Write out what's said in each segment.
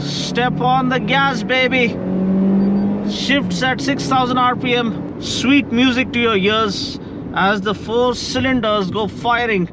Step on the gas, baby. Shifts at 6000 RPM. Sweet music to your ears as the 4 cylinders go firing.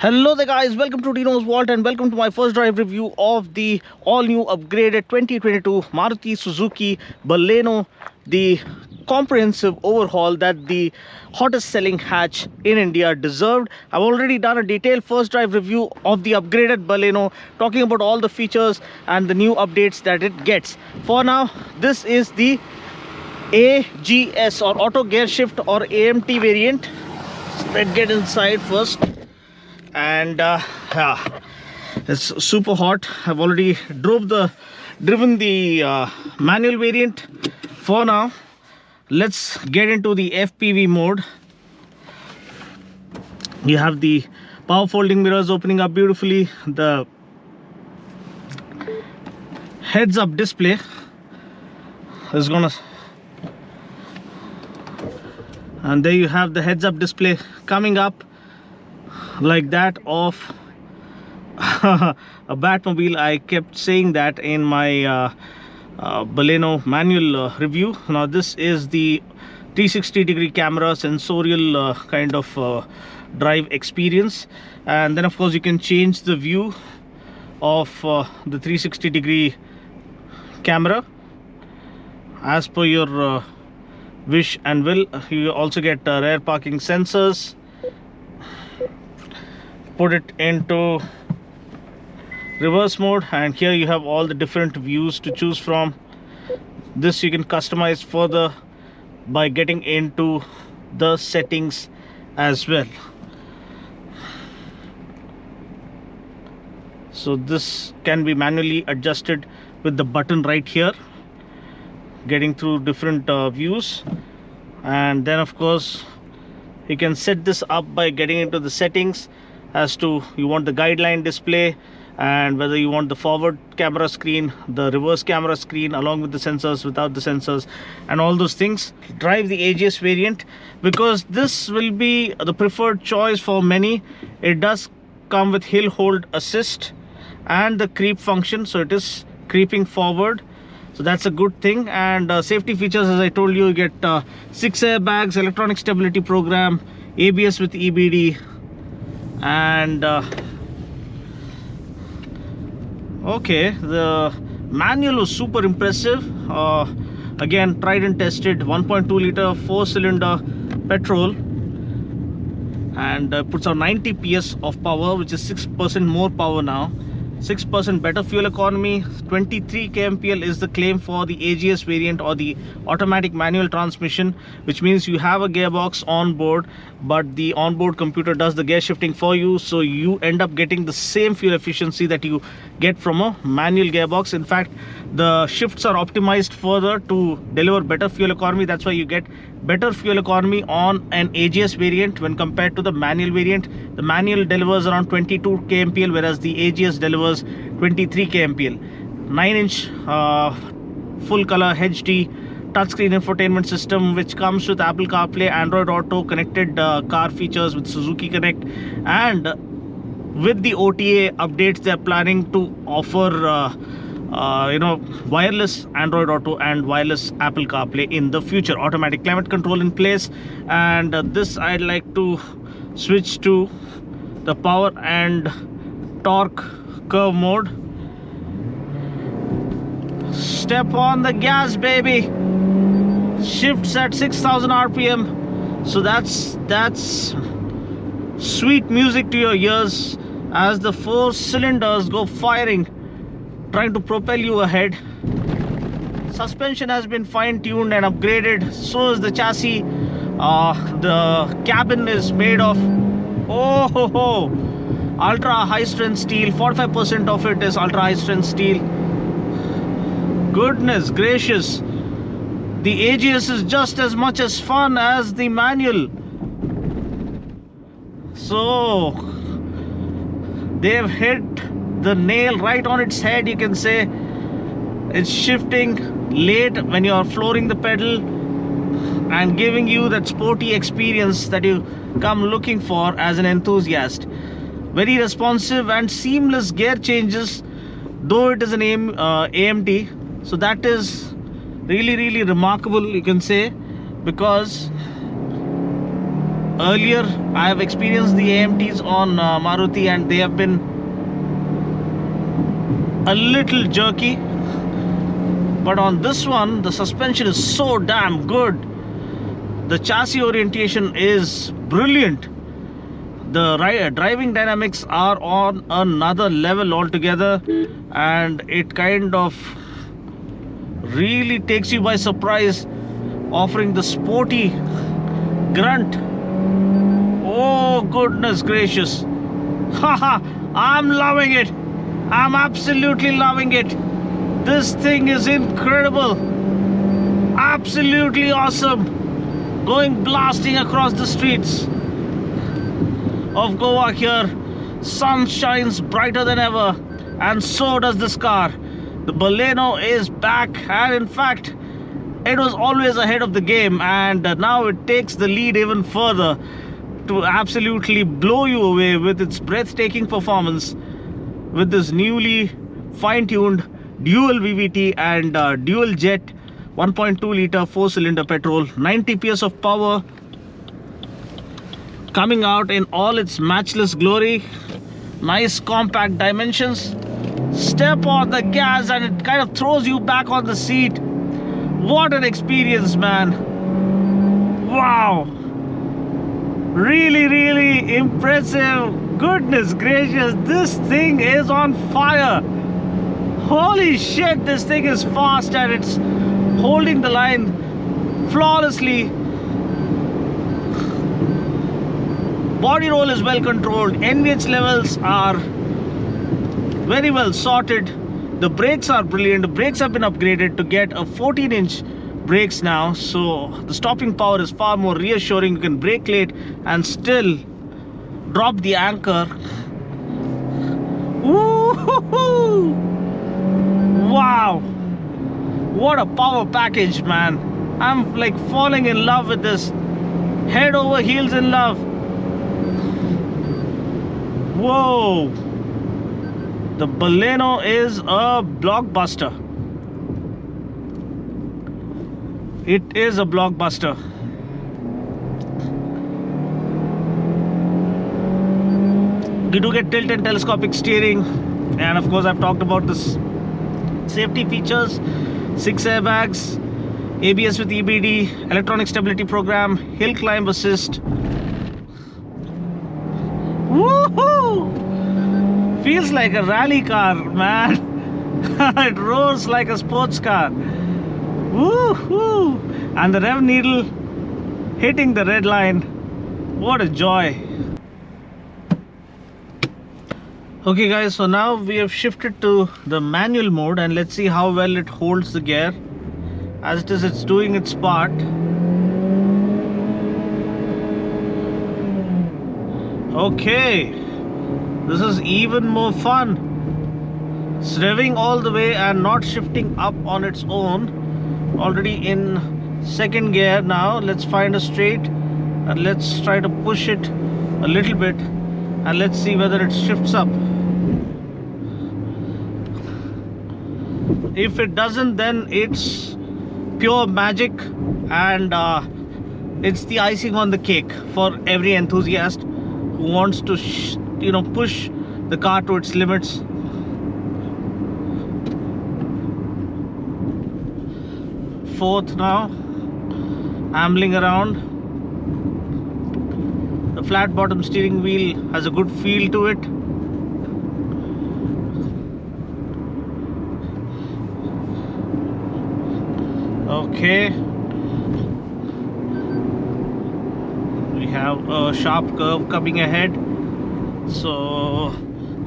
Hello there guys, welcome to Dino's Vault and welcome to my first drive review of the all new upgraded 2022 Maruti Suzuki Baleno, the comprehensive overhaul that the hottest selling hatch in India deserved. I've already done a detailed first drive review of the upgraded Baleno, talking about all the features and the new updates that it gets. For now, this is the AGS or auto gear shift or AMT variant. Let's get inside first. And yeah, it's super hot. I've already driven the manual variant. For now, let's get into the FPV mode. You have the power folding mirrors opening up beautifully, the heads up display is gonna, and there you have the heads up display coming up like that of a Batmobile. I kept saying that in my Baleno manual review. Now this is the 360-degree camera sensorial kind of drive experience, and then of course you can change the view of the 360-degree camera as per your wish and will. You also get rear parking sensors. Put it into reverse mode, and here you have all the different views to choose from. This you can customize further by getting into the settings as well. So this can be manually adjusted with the button right here, getting through different views. And then of course you can set this up by getting into the settings as to you want the guideline display, and whether you want the forward camera screen, the reverse camera screen, along with the sensors, without the sensors, and all those things. Drive the AGS variant because this will be the preferred choice for many. It does come with hill hold assist and the creep function, so it is creeping forward, so that's a good thing. And safety features, as I told you, you get 6 airbags, electronic stability program, ABS with EBD, and okay, the manual was super impressive. Again, tried and tested, 1.2 liter 4-cylinder petrol, and puts out 90 PS of power, which is 6% more power now, 6% better fuel economy. 23 kmpl is the claim for the AGS variant or the automatic manual transmission, which means you have a gearbox on board, but the onboard computer does the gear shifting for you, so you end up getting the same fuel efficiency that you get from a manual gearbox. In fact, the shifts are optimized further to deliver better fuel economy. That's why you get better fuel economy on an AGS variant when compared to the manual variant. The manual delivers around 22 kmpl, whereas the AGS delivers 23 kmpl. 9-inch full color HD touchscreen infotainment system, which comes with Apple CarPlay, Android Auto, connected car features with Suzuki Connect, and with the OTA updates they're planning to offer wireless Android Auto and wireless Apple CarPlay in the future. Automatic climate control in place, and this I'd like to switch to the power and torque curve mode. Step on the gas, baby. Shifts at 6000 RPM, so that's sweet music to your ears as the 4 cylinders go firing, trying to propel you ahead. Suspension has been fine-tuned and upgraded, so is the chassis. The cabin is made of ultra high strength steel. 45% of it is ultra high strength steel. Goodness gracious, the AGS is just as much as fun as the manual. So they've hit the nail right on its head, you can say. It's shifting late when you're flooring the pedal and giving you that sporty experience that you come looking for as an enthusiast. Very responsive and seamless gear changes, though it is an AMT. So that is really remarkable, you can say, because earlier I have experienced the AMTs on Maruti and they have been a little jerky, but on this one the suspension is so damn good. The chassis orientation is brilliant. The driving dynamics are on another level altogether, and it kind of really takes you by surprise, offering the sporty grunt. Oh goodness gracious. Haha, I'm loving it. I'm absolutely loving it. This thing is incredible. Absolutely awesome. Going blasting across the streets of Goa here. Sun shines brighter than ever, and so does this car. The Baleno is back, and in fact it was always ahead of the game, and now it takes the lead even further to absolutely blow you away with its breathtaking performance with this newly fine-tuned dual VVT and dual jet 1.2 liter 4-cylinder petrol, 90 PS of power, coming out in all its matchless glory. Nice compact dimensions. Step on the gas and it kind of throws you back on the seat. What an experience, man. Wow, really impressive. Goodness gracious, this thing is on fire. Holy shit, this thing is fast and it's holding the line flawlessly. Body roll is well controlled. NVH levels are very well sorted. The brakes are brilliant. The brakes have been upgraded to get a 14-inch brakes now, so the stopping power is far more reassuring. You can brake late and still drop the anchor. Woo-hoo-hoo! Wow, what a power package, man. I'm like falling in love with this. Head over heels in love. Whoa, the Baleno is a blockbuster. It is a blockbuster. You do get tilt and telescopic steering, and of course I've talked about this safety features: 6 airbags, ABS with EBD, electronic stability program, hill climb assist. Woohoo! Feels like a rally car, man. It roars like a sports car. Woohoo! And the rev needle hitting the red line. What a joy. Okay guys, so now we have shifted to the manual mode, and let's see how well it holds the gear. As it is, it's doing its part. Okay, this is even more fun. It's revving all the way and not shifting up on its own. Already in second gear now. Let's find a straight and let's try to push it a little bit, and let's see whether it shifts up. If it doesn't, then it's pure magic, and it's the icing on the cake for every enthusiast who wants to push the car to its limits. Fourth now, ambling around. The flat bottom steering wheel has a good feel to it. Okay, we have a sharp curve coming ahead, so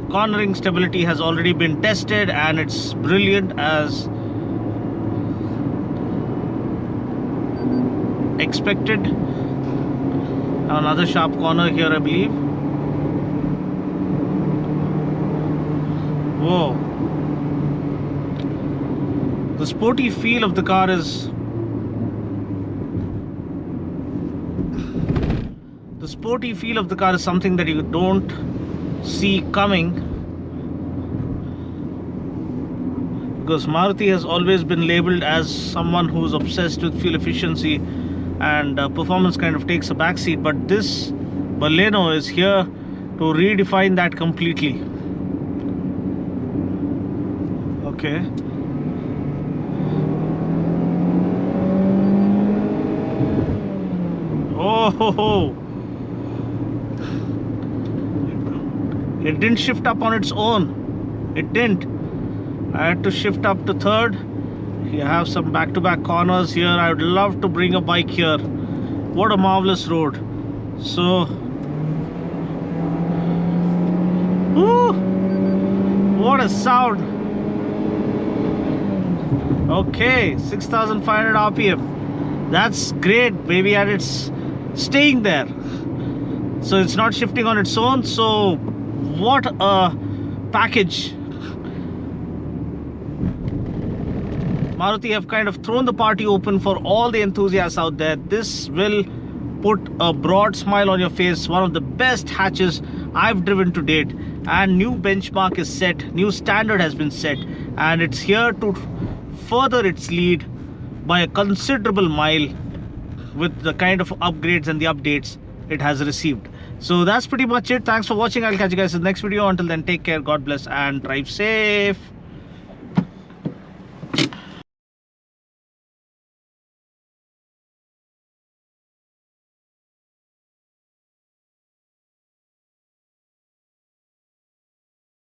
cornering stability has already been tested and it's brilliant as expected. Another sharp corner here, I believe. Whoa. The sporty feel of the car is... The sporty feel of the car is something that you don't see coming, because Maruti has always been labeled as someone who's obsessed with fuel efficiency, and performance kind of takes a backseat. But this Baleno is here to redefine that completely. Okay. Oh, it didn't shift up on its own. It didn't. I had to shift up to third. You have some back-to-back corners here. I would love to bring a bike here. What a marvelous road. So, woo, what a sound. Okay, 6,500 RPM. That's great, baby, and it's staying there. So it's not shifting on its own. So what a package. Maruti have kind of thrown the party open for all the enthusiasts out there. This will put a broad smile on your face. One of the best hatches I've driven to date, and new benchmark is set, new standard has been set, and it's here to further its lead by a considerable mile with the kind of upgrades and the updates it has received. So that's pretty much it. Thanks for watching. I'll catch you guys in the next video. Until then, take care, God bless, and drive safe.